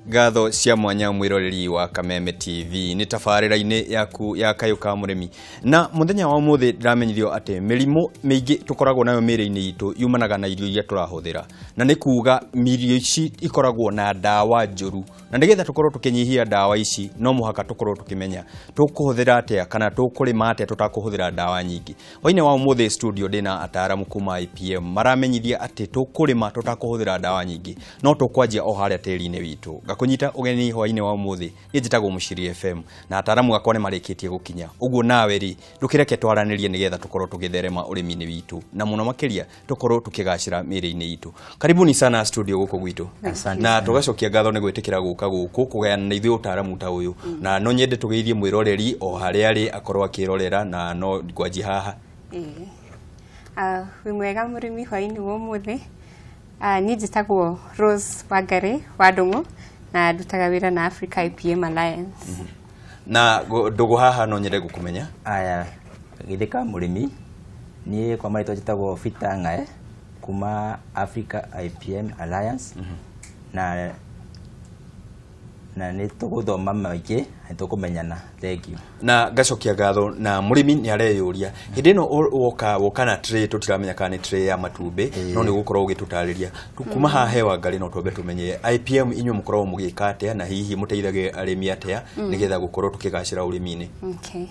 Gatho cia mwanya mwiroreri wa Kameme TV ni tabarira-ini yaku ya Kayu ka Murimi na muthenya wa muthi ndiramenyithio ati mirimo mingi tukoragwo nayo miri-ini itu yumanaga na irio iria turahuthira na ni kuga mirio ici ikoragwo na ndawa njuru na nigetha tukorwo tukinyihia ndawa ici no muhaka tukorwo tukimenya tukuhuthira atia kana tukurima atia tutakuhuthira ndawa nyingi. Hoine wa muthi studio dina ataramu kuma IPM maramenyithia ati tukurima tutakuhuthira ndawa nyingi no tukwanjia o haria tiri-ini witu kunyita ugeni hwaine wa muthi njitagwo Muciri FM na ataramu akone marikitie gukinya uguo nawe ri ndukireke twaranirie nigetha tukorwo tugitherema urimi-ini witu na muno makiria tukorwo tukigacira miri-ini itu. Karibuni sana studio guko gwitu na tugacokia ngatho ni gwitikira guka guku kugayana na ithuĩ utaramu ta uyu na no nyende tugeithie mwiroreri o haria ari akorwo akirorera na no ngwanji haha wi mwega Murimi hwaini wa muthi ni njitagwo Rose Wangari wa Ndung'u na ndutaga wira na Africa IPM Alliance. Na ndugu haha no nyende gukumenya aya githika Murimi ni kwa marito njitagwo Fitanga kuma Africa IPM Alliance na ni tuguthoma maingĩ tukumenyana. Thank you. Na gacokia ngatho na Murimi ni areyuria hindi no woka na tray tutiramenya kana ni tray ya matumbe no ni gukorwo ugitutariria tukuma haha hewa ngari no twambe tumenye IPM inyu mukorwo mugika atia na hihi muteithage arimi atia nigetha gukorwo tukigacira urimi-ini. Okay.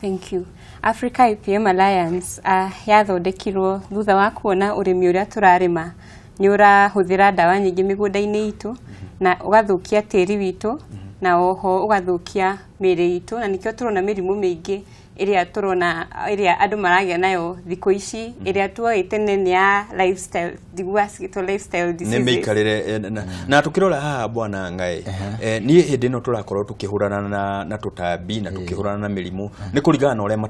Thank you. Africa IPM Alliance yathondekirwo thutha wa kuona urimi uria turarima ni urahuthira ndawa nyingi migunda-ini itu na ugathukia tiri witu na oho ugathukia miri itu na nikio turona mirimu mingi iria turona iria andu maragia nayo thiko ici iria tuoite ni ya lifestyle digwasito lifestyle disease ne meikarire na tukirora haha bwana ngai ni hindi no turakorwo tukihurana na tutambi na tukihurana na mirimu ni kurigana na uria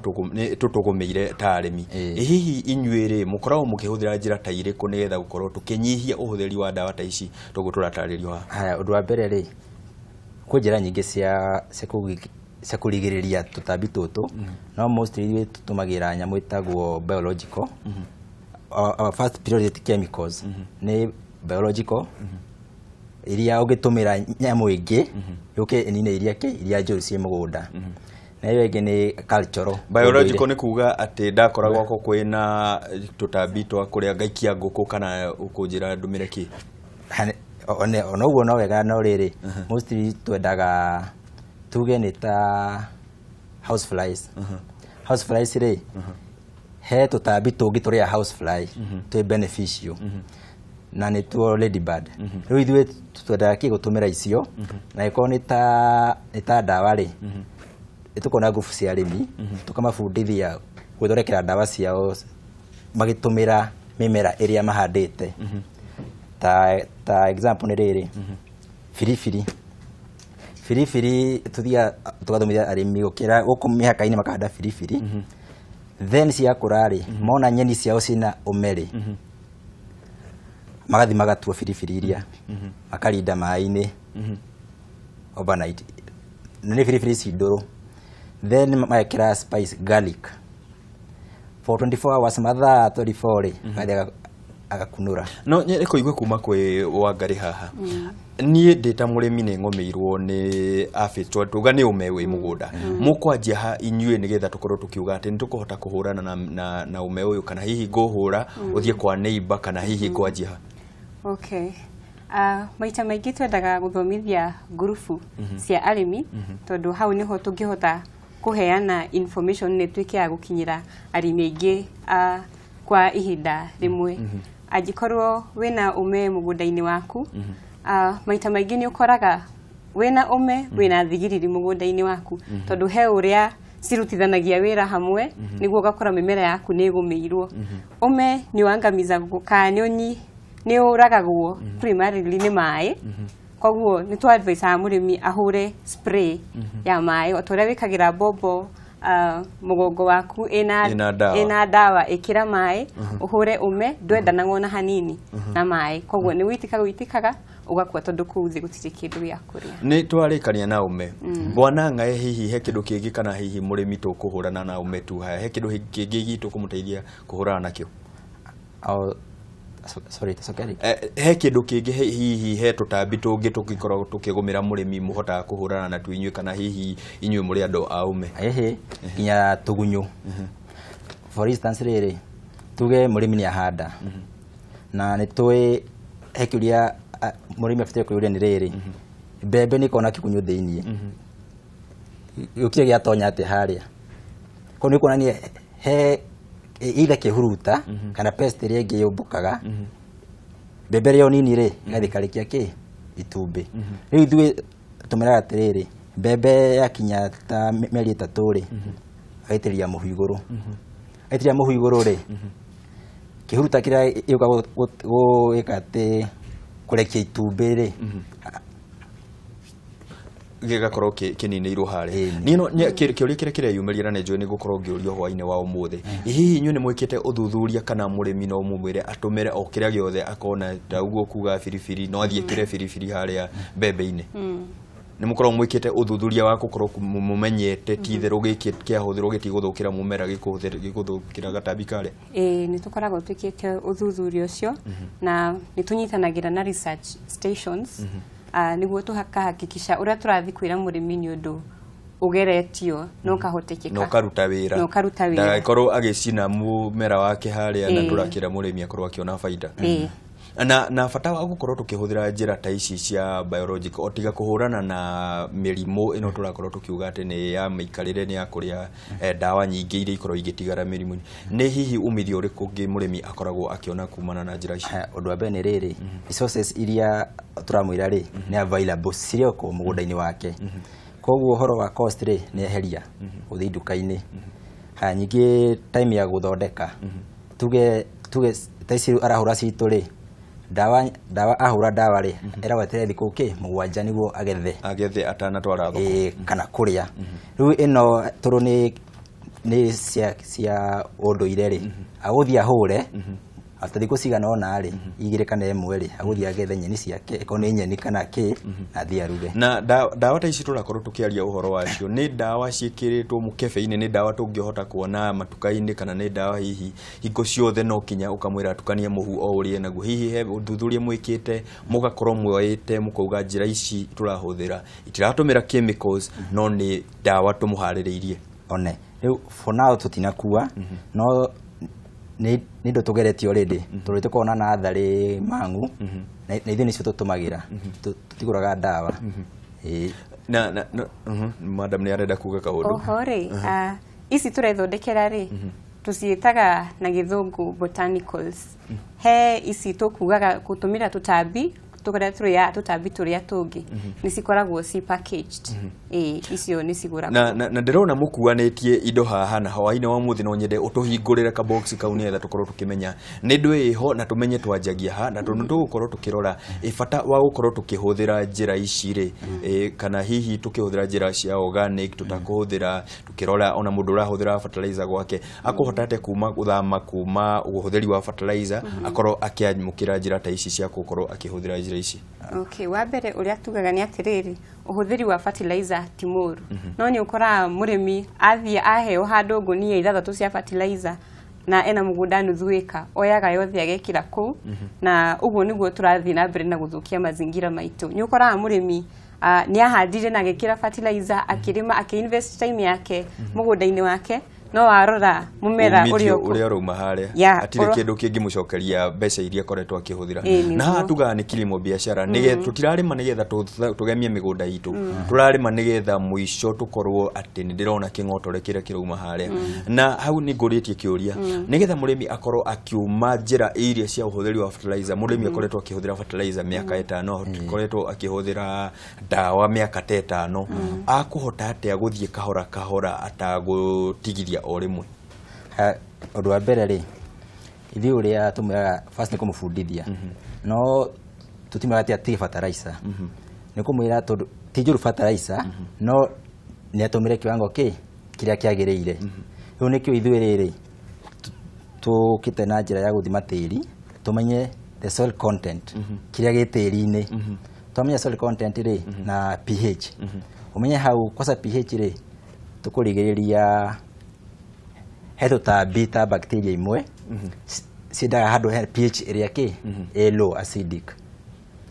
tutugumeire ta arimi hihi inyuire mukorwo mukihuthira njira ta iriku nigetha gukorwo tukinyihia uhuthiri wa ndawa ta ici tuguturatarĩrio haha undu wa mbere ri kunjira nyingi cia kurigiriria tutambi tutu no mostly tutumagira nyamu itagwo biological. Our first priority chemicals ni biological iria ugitumira nyamu ingi yuke inine iria njuru cie mugunda na iyo ingi ni cultural. Biological ni kuga ati ndakoragwo ko kwina tutambi twa kuria ngaikia nguku kana ukunjira ndumire ki ono uguo no wega no riri mostly twendaga tuge ni ta house flies. House flies ri he tutambi tungi turia house fly twi beneficial na ni tuo ladybird riu ithuĩ twendaga ki gutumira icio na iko ni ta ndawa ri itukona group cia arimi tukamabundithia guthorekera ndawa ciao magitumira mimera iria mahandite ta example ni riri firifiri tuthia tugathomithia arimi gukira guku mihaka-ini makahanda firifiri then cia kurari mona nyeni ciao cina umeri magathi magatua firifiri iria makarinda mai-ini overnight ni firifiri cinduru then magekira spice garlic for 24 hours mathaa 24 ri gathia agakunura no nyere kuigwe kuma kwe Wangari haha nie ndita Murimi ni ngomeirwo ni afitwa tuga ni ume wi mugunda mukwanjia ha inyue nigetha tukorwo tukiuga ati nitukuhota kuhurana na ume uyu kana hihi nguhura uthie kwa neighbor kana hihi kwanjia ha. Okay. Maita maingĩ twendaga guthomithia grupu cia arimi tondu hau niho tungihota kuheana information ne twike ya gukinyira arimi aingĩ kwa ihinda rimwe. Angikorwo wina ume mugunda-ini waku maita maingĩ ni ukoraga wina ume wina thigiriri mugunda-ini waku tondu he uria cirutithanagia wira hamwe niguo gakora mimera yaku ni gumeirwo ume ni wangamiza ka ni uragagwo primarily ni mai koguo ni tu advise a Murimi ahure spray ya mai otoria wikagira bobo mugongo waku ina ndawa ikira mai uhure ume ndwenda ngona hanini na mai koguo ni witikaga ugakua tondu kuuthi gutire kindu gya kuria ni twarikania na ume bwana ngai hihi he kindu kingi kana hihi Murimi tukuhurana na ume tu he kindu kingi gitu kumuteithia kuhurana nakio sorry tasokeri he kindu kingi hihi he tutambi tungi tugikorwo tukigumira murimi muhota kuhurana na twinywe kana hihi inywe muri andu aume kinya tugunyu for instance riri tuge murimi ni ahanda na nitwe hekiria murimi afite kuria ni riri bebe ni kona kikunyu thiini yukire giatonya ate haria ko ni kona ni he ile kihuruta kana pest ire ngi yumbukaga bebe ryo nini ri gathikarikia ki itumbi riu ithuĩ tumeraga atiriri bebe yakinya ta meri 3 ri aitiria muhu iguru aitiria muhu iguru ri kihuruta kira yuka gwikate kurekia itumbi ri gigakorwo kinini hare nino kiuria kire yumerira ne njoi ni gukorwo ngiurio hwaine wa umuthi hihi nyune mwikite uthuthuria kana murimi no mumwire atumire o kiria giothe akona daugo kuga firifiri no athie kire firifiri haria bebe-ine ni mukorwo mwikite uthuthuria wa gukorwo mumenyete titherũ giki kiahuthirwo gitiguthukira mumera gikuthukira gatambi kare ni tukoragwo twikite uthuthuria ucio na ni tunyitanagira na research stations niguo tuhakahakikisha uria turathi kwira murimi ni undu ugeretio no kahotekeka no karuta wira ndakorwo agicina mumera wake haria na turakira murimi akorwo akiona faida na bata wa gukorwo tukihuthira njira ta ici cia biological otiga kuhurana na mirimo ino turakorwo tukiuga ati ni ya mikarire ni ya kuria ndawa nyingi iria ikorwo igitigara mirimu ni hihi umithio uriku ngi murimi akoragwo akiona kumana na njira ici undu wa bene riri resources iria turamwira ri ni available cirio ko mugunda-ini wake koguo horo wa cost ri ni eheria uthi nduka-ini nyingi time ya guthondeka tuge taisi arahura citu ri ndawa ahura ndawa ri erawetire thiku ki mugwanja niguo agethe atana twara thoko kana kuria riu ino turu ni cia unduire ri aguthia hure after thiku cigana ona ri igire kana emwe ri aguthia agethe nyeni ciake ko ni nyeni kana ki athia aruge na ndawa ta ici turakorwo tukiaria uhoro wacio ni ndawa cikiritwo mukebe-ini ni ndawa tungihota kuona matuka-ini kana ni ndawa hihi hingo ciothe no kinya ukamwira tukanie muhu o urie naguo hihi he uthuthuria mwikite mugakorwo mwoite mukauga njira ici turahuthira itiratumira chemicals no ni ndawa tumuhaririirie one riu for now tutinakua no ni ndo tugeretio already turite kuona na athari mangu na ithe nicio tutumagira tutiguraga ndawa na madam ni arenda kuga kaundu ohore ici turethondekera ri tuciitaga na githungu botanicals he ici tukugaga gutumira tutambi tukorea turia tutambi turia tungi ni cikoragwo ci packaged icio ni cigura na ndirona mukuanetie indo haha na hwaine wa muthi no nyende utuhingurire ka box kau nietha tukorwo tukimenya ni ndwe ho na tumenye twanjagia ha na tugukorwo tukirora ifata wa gukorwo tukihuthira njira ici ri kana hihi tukihuthira njira cia organic tutakuhuthira tukirora ona mundu urahuthira fertilizer gwake akuhota ate kuma kuma uhuthiri wa fertilizer akorwo akiamukira njira ta ici cia gukorwo akihuthira njira ici okay wabere uria tugaga ni atiriri uhuthiri wa fertilizer timuru no ni ukora murimi athia aheo handu ngunia 3 cia fertilizer na ena mugunda nuthuika oyaga yothe agekira ku na uguo niguo turathi na mbere na guthukia mazingira maitu ni ukora murimi ni ahandire na agekira fertilizer akirima akiinvest time yake mugunda-ini wake no warora mumera uria ruma haria atire kindu kingi mucokeria mbeca iria koretwo akihuthira na tuga ni kilimo biashara nige tutirarima nigetha tugemie migunda itu turarima nigetha muico tukorwo ati ndirona king'otore kira kirauma haria na hau ni nguritie kiuria nigetha murimi akorwo akiuma njira iria cia uhuthiri wa fertilizer murimi akoretwo akihuthira fertilizer miaka 5 akoretwo akihuthira ndawa miaka 5 akuhota ati aguthie kahora atagutigiria orimwe undu wa mbere ri ithi uria tumega first ni kumufundithia no tutimega ati fertilizer ni kumwira tondu tijuru fertilizer no ni atumire kiwango kiria kiagiriire riu nikio ithuĩ rĩrĩ tukite na njira ya guthima tĩri tumenye the soil content kiria gĩ tĩri-inĩ tumenya soil content ri na pH umenye hau kwasa pH ri tukurigiriria he tutambi ta bacteria imwe ciendaga handũ he pH ĩrĩa low acidic.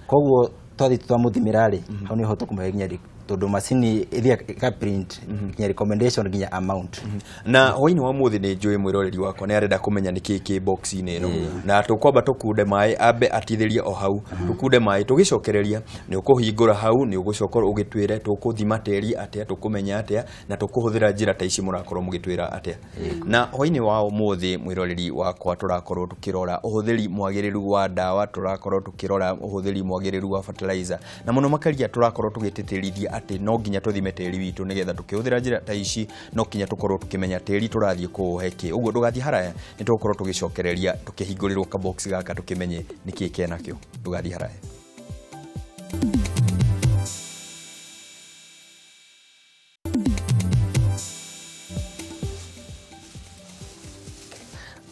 Koguo twathi twamuthimira rĩ hau niho tũkũmũhe nginya tondu macini ithia ka print nginya recommendation nginya amount. Na hoini wa muthi ni njui mwiroreri wakwa ni arenda kumenya niki ki box ine no na tukwamba tukunde mai ambe atithirie o hau tukunde mai tugicokereria ni ukuhingura hau ni ugucokora ugitwire tukuthima teri atia tukumenya atia na tukuhuthira njira ta ici murakorwo mugitwira atia. Na hoini wa muthi mwiroreri wakwa turakorwo tukirora uhuthiri mwagiriru wa ndawa, turakorwo tukirora uhuthiri mwagiriru wa fertilizer, na muno makaria turakorwo tugititirithia ati no nginya tuthime teri witu nigetha tukihuthira njira ta ici no kinya tukorwo tukimenya teri turathie kuheki. Uguo ndugathie haraya ni tukorwo tugicokereria tukihingurirwo ka box gaka tukimenye niki kenakio. Ndugathie haraya.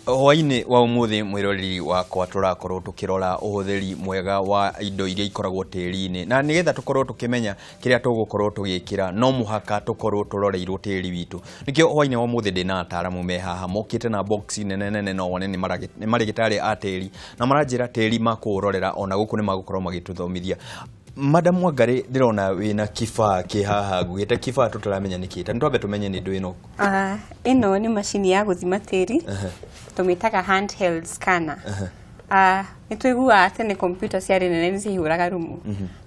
Hoini wa umuthi mwiroreri wakwa turakorwo tukirora uhuthiri mwega wa indo iria ikoragwo teri-ini, na nigetha tukorwo tukimenya kiria tugukorwo tugikira no muhaka tukorwo turoreirwo teri witu. Nikio hoini wa umuthi ndina ataramu me haha mokite na box nene no wone ni marigitari a teri na maranjira teri makurorera ona guku ni magukorwo magituthomithia. Madam Wangari ndirona wina kifaa ki haha ngugite kifaa tutaramenya nikita ntwambe tumenye ni ndu ino. Ino ni machine ya guthima teri tumitaga handheld scanner. Nitwigua tene computer ciari nene ni cihuraga rumu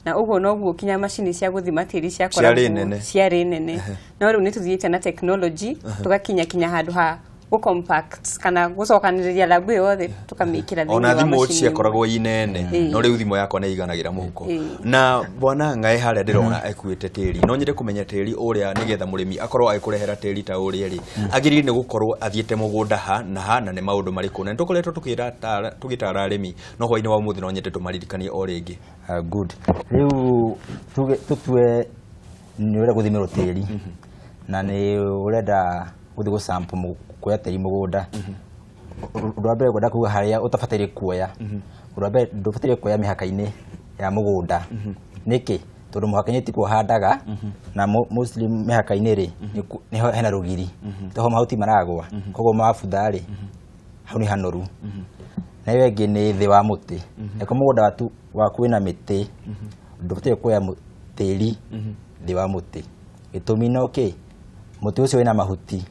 na uguo noguo kinya machine cia guthima teri ciari nene no riu nituthiite na technology tugakinya handu ha compact kana gucokaniriria labu yothe tukamikira thini ona thimu cia koragwo inene no riu thimu yakwa ni iganagira muhuko. Na bwana ngae haria ndirona ekuite teri no nyire kumenya teri uria nigetha murimi akorwo aikurehera teri ta uria ri agiri ni gukorwo athiete mugunda ha na ni maundu mariku na nitukoretwo tugitara arimi no hoini wa muthi no nyite tumaririkanie o ringi. Good. Riu tutue ni ura guthimirwo teri na ni urenda guthi go sample kuya teri mugunda. Urabere gwenda kuga haria utafatire kuoya. Urabere ndufatire kuoya mihaka-ini ya mugunda. Niki tondu muhaka-ini ti kuhandaga na muslim mihaka-ini ri ni hena rugiri. Toho mahuti maragwa. Koguo mabutha ri hau ni hanoru. Na iyo ingi ni thi wa muti. Eko mugunda waku wina miti ndufatire kuoya teri thi wa muti. Gitumi no ki muti ucio wina mahuti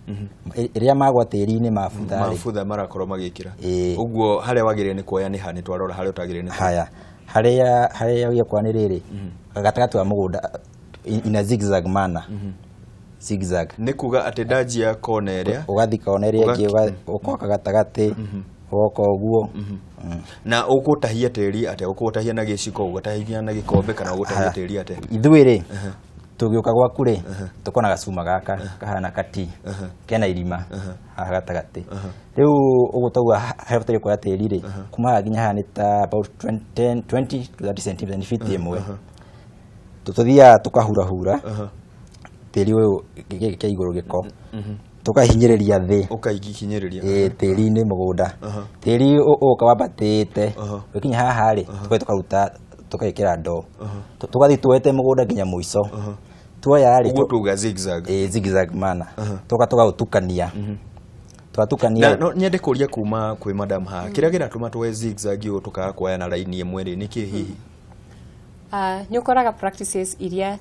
iria magwa teri-ini mabutha marakorwo magikira. Uguo haria wagire ni kuoya ni hani twarora haria utagire ni haya haria ugia kwa ni riri gatagati wa mugunda ina zigzag manner. Zigzag ni kuga ati daji ya kona iria ugathi kona iria ingi ukoka gatagati ugoka uguo. Na ugutahia teri ate ugutahia na giciko ugutahia na gikombe kana ugutahia teri ate ithuiri tugiuka gwaku ri tukona gacuma gaka kahana kati kena irima haha gatagati. Riu ugutauga habatari kwa teri ri kuma nginya haha ni ta about 20 to 30 cm ni feet imwe tututhia tukahura teri uyu gike iguru giko tukahinyiriria thi ukaigihinyiriria teri-ini mugunda. Teri uka wambatite ukinya haha ri tukaruta tukekera ndo tugathi tuwete mugunda nginya muico tuoya ri ugutuga zigzag zigzag manner tuga utukania twatukania. No nyende kuria kuma kwi madam ha kiria giratuma tuwe zigzag yo tukaga kuoya na line imwe ri niki hihi ni ukoraga practices iria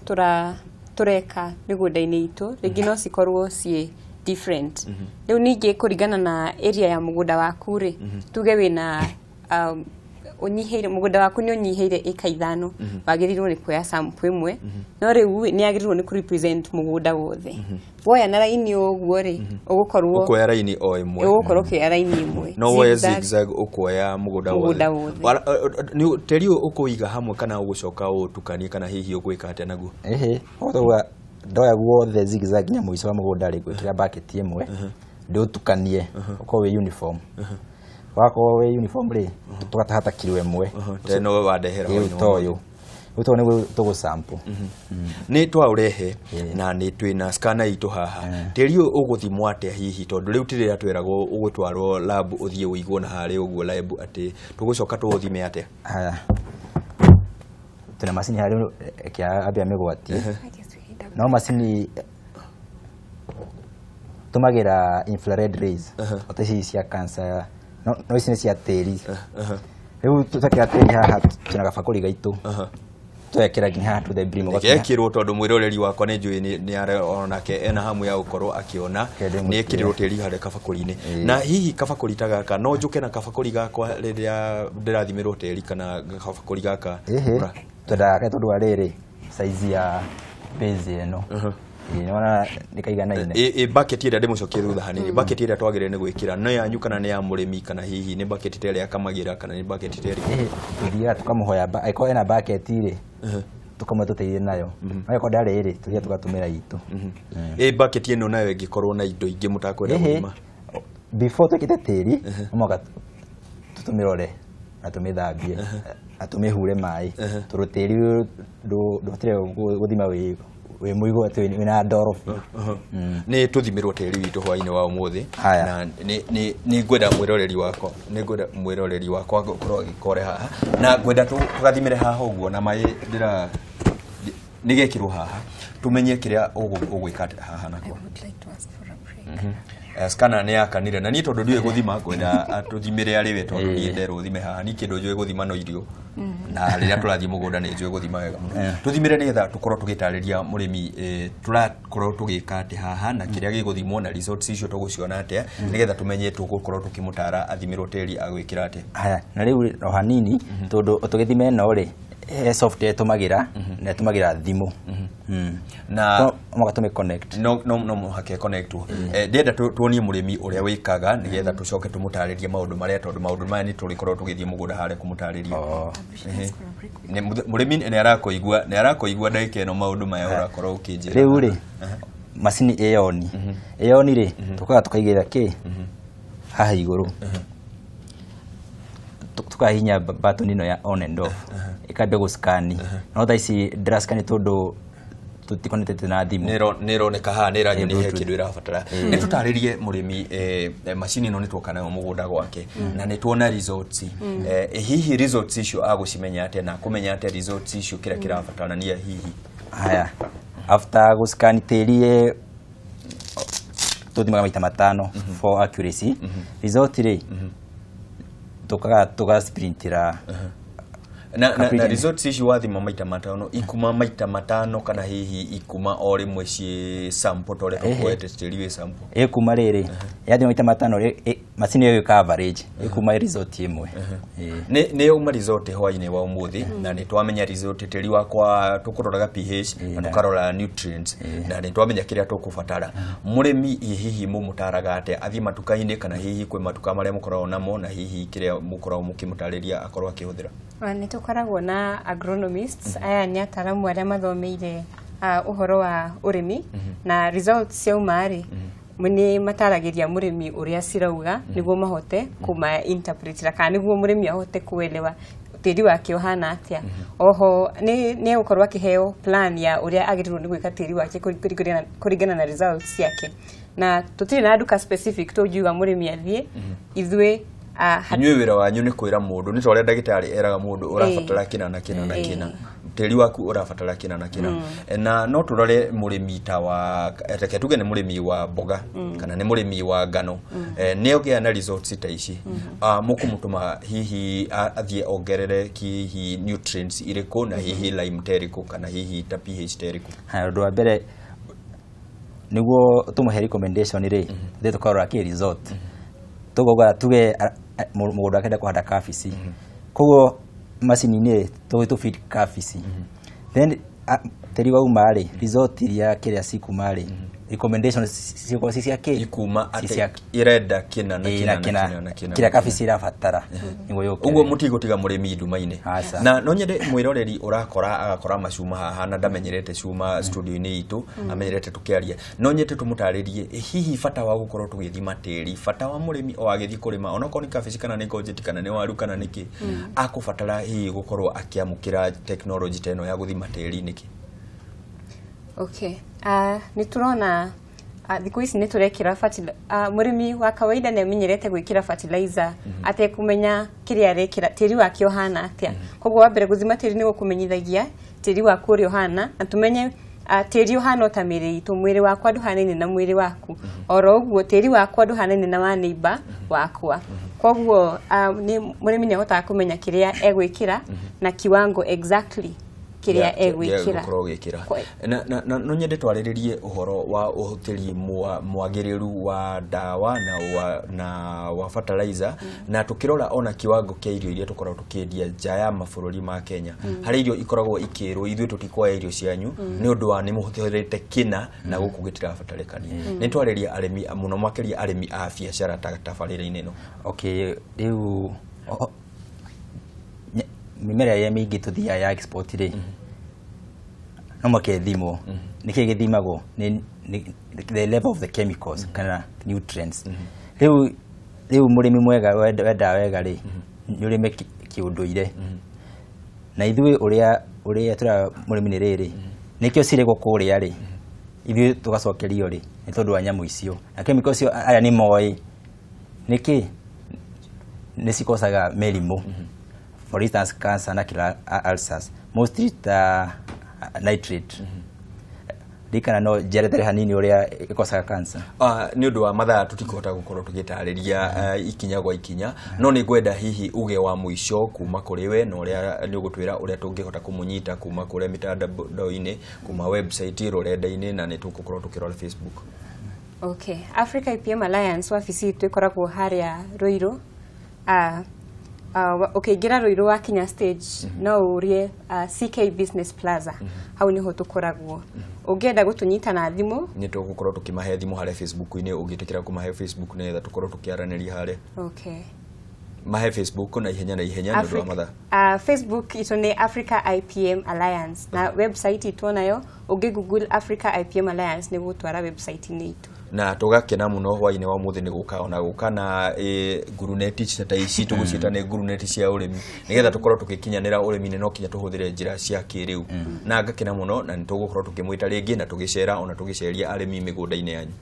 tureka migunda-ini itu ringi no cikorwo cie different. Riu ningi kuringana na area ya mugunda waku ri tuge wina unyiheire mugunda waku ni unyiheire eka 5 wagirirwo ni kuya sample imwe no riu ni agirirwo ni ku represent mugunda wothe. Woya na line uguo ri ugukorwo ukoya line o imwe ugukorwo ke line imwe no woya zigzag ukoya mugunda wothe. Ni teri ukuiga hamwe kana ugucoka utukanie kana hihi ugwika atia naguo otoga ndoya guothe zigzag nya muico wa mugunda ri gwikira bucket imwe ndi utukanie ukowe uniform wako we uniform ri tugatahata kilo imwe teno wadehera utoyo uto ni tugo sample ni twa urehe na ni twina scanner itu haha teri uguthimwa atia hihi tondu riu tirira twiragwo ugutwarwo lab uthie uigwo na hari uguo lab ati tugucoka tuthime atia. Haya tuna machine hari kia abia megwati no machine tumagira infrared rays oteci cia cancer no ici nĩ cia tĩri rĩu tũtakĩra tĩri haha twĩna gabakũri gaitũ twekĩra nginya haha to the brim gekĩrwo tondũ mwĩroreri wakwa nĩ njũĩ nĩ aronake ena hamu ya gũkorwo akĩona nĩ ekĩrĩrwo tĩri harĩa kabakũri-inĩ na hihi kabakũri ta gaka no njũke na kabakũri gakwa rĩrĩa ndĩrathimĩrwo tĩri kana kabakũri gaka twendaga tondũ wa rĩrĩ size ya base ĩno nĩwona nĩkaiganaine bucket ĩrĩa ndĩmũcokie thutha hanini bucket ĩrĩa twagĩrĩire nĩ gwĩkĩra no yanyu kana nĩ ya mũrĩmi kana hihi nĩ bucket ta ĩrĩa akamagĩra kana nĩ bucket ta ĩrĩa tuthiaga tukamũhoya angĩkorwo ena bucket rĩ tukamwe tũteithie nayo angĩkorwo ndarĩ rĩ tuthiaga tugatũmĩra itũ bucket ĩno nayo ĩngĩkorwo na indo ingĩ mũtakwenda gũthima before twĩkĩte tĩri mũka tũtũmĩrore na tũmĩthambie na tũmĩhure maĩ tondũ tĩri ndũbataire gũthima wĩ mũigũ atĩ wĩna ndoro nĩ tũthimĩrwo tĩri witũ hwainĩ wa ũmũthĩ na nĩ ngwenda mwĩroreri wakwa gũkorwo agĩkore haha na ngwenda tũgathimĩre haha ũguo na maĩ nĩ gekĩrwo haha tũmenye kĩrĩa ũgwĩka haha nakwo scanner nĩ yakanire na niĩ tondũ ndiũĩ gũthima ngwenda tũthimĩre arĩ we tondũ niĩ nderwo thime haha niĩ kĩndũ njũĩ gũthima no irio na rĩrĩa tũrathiĩ mũgũnda nĩ njũĩ gũthima wega mũno tũthimĩre nĩgetha tũkorwo tũgĩtarĩria mũrĩmi tũrakorwo tũgĩka atĩ haha na kĩrĩa gĩgũthimwo na results icio tũgũciona atĩa nĩgetha tũmenye tũgũkorwo tũkĩmũtara athimĩrwo tĩri agwĩkĩra atĩa haya na rĩu o hanini tondũ tũgĩthima ĩno rĩ software tũmagĩra na tũmagĩra thimũ na mũga tũmĩ connect no mũhake connect ndenda tuonie mũrĩmi ũrĩa wĩkaga nĩgetha tũcoke tũmũtarĩrie maũndũ marĩa tondũ maũndũ maya nĩ tũrĩkorwo tũgĩthiĩ mũgũnda harĩa kũmũtarĩria mũrĩmi nĩ arakũigua ndagĩka ĩno maũndũ maya ũrakorwo ũkĩnjĩra rĩu rĩ macini ĩyoni rĩ tũkaga tũkaigĩrĩra kĩ haha igũrũ tukahinya button ino ya on and off ikambia gũscan no tha ici ndĩrascan tondũ tutikonete na thimu nĩ roneka haha nĩ ranyonia kĩndũ ĩrabatara nĩ tũtarĩrie mũrĩmi macini ĩno nĩ twoka nayo mũgũnda gwake na nĩ tuona results hihi results icio agũcimenya atĩa na kũmenya atĩa results icio kĩrĩa kĩrabatarania hihi haya after gũscan tĩri tũthimaga maita 5 for accuracy result rĩ tukaga sprintira na results ici wathima maita 5 ikuma maita 5 kana hihi ikuma o rĩmwe ci sample tore tũkwete tĩri wĩ sample ikuma rĩrĩ yathima maita 5 macini ĩyo ĩka average ikuma result ĩmwe nĩ uma result hwainĩ wa ũmũthĩ na nĩ twamenya result tĩri wakwa tũkũroraga pH na tũkarora nutrients na nĩ twamenya kĩrĩa tũkũbatara mũrĩmi hihi mũmũtaraga atĩa athie matuka-inĩ kana hihi kwĩ matuka marĩa mũkoragwo namo na hihi kĩrĩa mũkoragwo mũkĩmũtarĩria akorwo akĩhũthĩra nĩ tũkoragwo na agronomists aya nĩ ataramu arĩa mathomeire ũhoro wa ũrĩmi na results ciauma rĩ nĩ mataragĩria mũrĩmi ũrĩa cirauga nĩguo mahote kuma interpretera kana nĩguo mũrĩmi ahote kuelewa tĩri wake ũhana atĩa oho nĩ gũkorwo akĩheo plan ya ũrĩa agĩrĩirwo nĩ gwĩka tĩri wake kũringana na results ciake na tũtirĩ na nduka specific tũngiuga mũrĩmi athiĩ ithuĩ inyuĩ wĩra wanyu nĩ kwĩra mũndũ nĩ ta ũrĩa ndagĩtarĩ eraga mũndũ ũrabatara kĩna na kĩna na kĩna tĩri waku ũrabatara kĩna na kĩna na no tũrore mũrĩmi ta wa reke tuge nĩ mũrĩmi wa mboga kana nĩ mũrĩmi wa ngano nĩ ogĩa na results ta ici mũkũmũtũma hihi athiĩ ongerere hihi nutrients irĩkũ na hihi lime terĩkũ kana hihi ta pH terĩkũ ũndũ wa mbere nĩguo tũmũhe recommendation rĩ thĩ tũkarora kĩ result tũgoga tuge mũgũnda akenda kũhanda kabici koguo macini-inĩ tũgĩtũ feed kabici then tĩri wauma rĩ result iria kĩrĩa cikuma rĩ recommendation ciuko cia kĩ ikuma atĩ irenda kĩna na kĩna na kĩna kĩrĩa kabici irabatara nĩguo yũke ũguo mũtigũtiga mũrĩmi nduma-inĩ na no nyende mwĩroreri agakora macuma haha na ndamenyerete cuma studio-inĩ itũ amenyerete tũkĩaria no nyende tũmũtarĩrie hihi bata wa gũkorwo tũgĩthima tĩri bata wa mũrĩmi o agĩthiĩ kũrĩma onokorwo nĩ kabici kana nĩ courgette kana nĩ waru kana nĩkĩ akũbatara hihi gũkorwo akĩamũkĩra technology ta ĩno ya gũthima tĩri nĩkĩ okay nĩ turona thikũ ici nĩ tũrekĩra mũrĩmi wa kawaida nĩ amenyerete gwĩkĩra fertilizer atekũmenya kĩrĩa arekĩra tĩri wake ũhana atĩa koguo wa mbere gũthima tĩri nĩ gũkũmenyithagia tĩri waku ũrĩa ũhana na tũmenye tĩri ũhana ta mĩrĩ itũ, mwĩrĩ wakwa ndũhanaine na mwĩrĩ waku, oro ũguo tĩri wakwa ndũhanaine na wa neighbor wakwa. Koguo mũrĩmi nĩ ahotaga kũmenya kĩrĩa egwĩkĩra na kiwango exactly kĩrĩa egwĩkĩra. No nyende twarĩrĩrie ũhoro wa ũhũthĩri mwagĩrĩru wa ndawa na wa fertilizer, na tũkĩrora ona kiwango kĩa irio iria tũkoragwo tũkĩendia nja ya mabũrũri ma Kenya, harĩ irio ikoragwo ikĩrwo ithuĩ tũtikoya irio cianyu nĩ ũndũ wa nĩ mũhũthĩrĩte kĩna na gũkũ gĩtirabatarĩkania. Nĩ twarĩria arĩmi mũno makĩria arĩmi a biacara tabarĩra-inĩ ĩno. Okay, rĩu mĩmera ya mĩingĩ tũthiaga ya export rĩ, no makethimwo. Nĩkĩĩ gĩthimagwo? The level of the chemicals kana nutrients. Rĩu mũrĩmi mwega wenda wega rĩ, nĩ ũrĩme kĩũndũire. Na ithuĩ ũrĩa tũra mũrĩmi nĩ rĩrĩ, nĩkĩo cirĩ gũkũrĩa rĩ, ithuĩ tũgacokerio rĩ, nĩ tondũ wa nyamũ icio. Na chemicals icio aya nĩ moĩ nĩkĩĩ nĩ cikosaga mĩrimũ. For instance, cancer na kila ulcers, mostly nitrate. Dikana no jeretere hanini uria ikosaga cancer. Ni undu wa mathaa tutikota gukorwo tugitarĩria ikinya gwa ikinya, no nĩ ngwenda hihi uge wa mũico kuma kũrĩ we na uria nĩ ũgũtwĩra uria tũngĩhota kũmũnyita kuma kũrĩa mitandao-inĩ, kuma website rũrenda-inĩ, na nĩ tũgũkorwo tukĩrora Facebook. Okay, Africa IPM Alliance wabici itũ ĩkoragwo harĩa Ruiru. Ũkĩingĩra Ruiru wa Kenya stage no ũrie CK Business Plaza, hau niho tũkoragwo. Ũngĩenda gũtũnyita na thimũ nĩ tũgũkorwo tũkĩmahe thimũ harĩa Facebook-inĩ, ũngĩtĩkĩra kũmahe Facebook nĩgetha tũkorwo tũkĩaranĩria harĩa. Okay, mahe Facebook na ihenya nĩ ũndũ wa mathaa. Facebook itũ nĩ Africa IPM Alliance, na website itũ nayo ũngĩ Google Africa IPM Alliance nĩ gũtwara website-inĩ itũ. Na tugakena muno hwainĩ wa mũthĩ nĩ gũka na guruneti ta ici tũgũciĩta nĩ guruneti cia ũrĩmi, nĩgetha tũkorwo tũgĩkinyanĩra ũrĩmi-inĩ no kinya tũhũthĩre njĩra cia kĩrĩu. Na ngakena muno na nĩ tũgũkorwo tũkĩmwĩta rĩngĩ na tũgĩcera ona tũgĩceria arĩmi mĩgũnda-inĩ yanyu.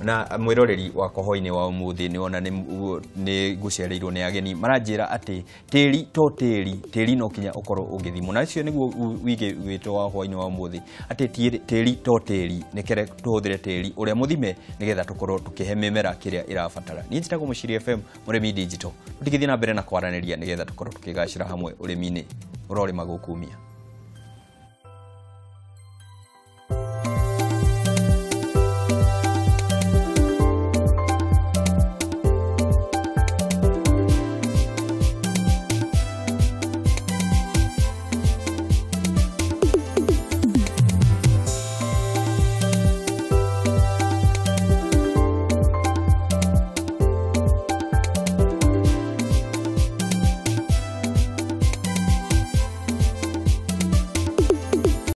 Na mwĩroreri wakwa hwainĩ wa ũmũthĩ nĩ ona nĩ ngũcereirwo nĩ ageni maranjĩra atĩ tĩri no kinya ũkorwo ũgĩthimwo, na icio nĩguo wige wĩto wa hwainĩ wa ũmũthĩ atĩ tĩri to tĩri, nĩkere tũhũthĩre tĩri ũrĩa mũthime nĩgetha tũkorwo tũkĩhe mĩmera kĩrĩa ĩrabatara. Niĩ njĩtagwo Mũciri FM, Murimi Digital. Tũtigithie na mbere na kwaranĩria nĩgetha tũkorwo tũkĩgacĩra hamwe ũrĩmi-inĩ ũrorĩma gũkumia.